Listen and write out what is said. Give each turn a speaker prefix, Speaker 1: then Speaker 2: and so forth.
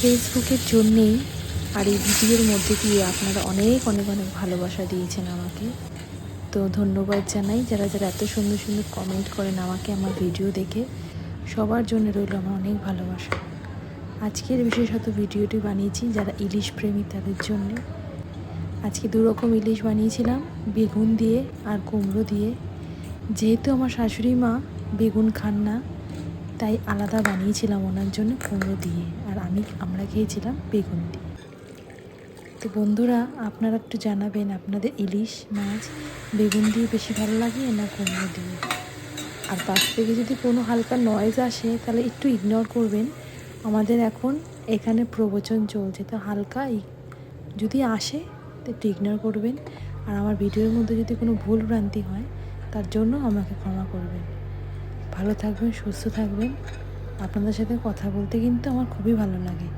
Speaker 1: ফেসবুকের জন্যেই আর এই ভিডিওর মধ্যে দিয়ে আপনারা অনেক অনেক অনেক ভালোবাসা দিয়েছেন আমাকে। তো ধন্যবাদ জানাই যারা যারা এত সুন্দর সুন্দর কমেন্ট করেন আমাকে আমার ভিডিও দেখে। সবার জন্য রইল আমার অনেক ভালোবাসা। আজকের বিশেষত ভিডিওটি বানিয়েছি যারা ইলিশ প্রেমী তাদের জন্যে। আজকে দুরকম ইলিশ বানিয়েছিলাম, বেগুন দিয়ে আর কুমড়ো দিয়ে। যেহেতু আমার শাশুড়ি মা বেগুন খান না, তাই আলাদা বানিয়েছিলাম ওনার জন্য কুমড়ো দিয়ে, আর আমরা খেয়েছিলাম বেগুন দিয়ে। তো বন্ধুরা, আপনারা একটু জানাবেন আপনাদের ইলিশ মাছ বেগুন দিয়ে বেশি ভালো লাগে না কুমড়ো দিয়ে। আর পাশ থেকে যদি কোনো হালকা নয়েজ আসে তাহলে একটু ইগনোর করবেন। আমাদের এখন এখানে প্রবচন চলছে, তো হালকা যদি আসে তো একটু ইগনোর করবেন। আর আমার ভিডিওর মধ্যে যদি কোনো ভুল ভ্রান্তি হয় তার জন্য আমাকে ক্ষমা করবেন। ভালো থাকবেন, সুস্থ থাকবেন। আপনাদের সাথে কথা বলতে কিন্তু আমার খুবই ভালো লাগে।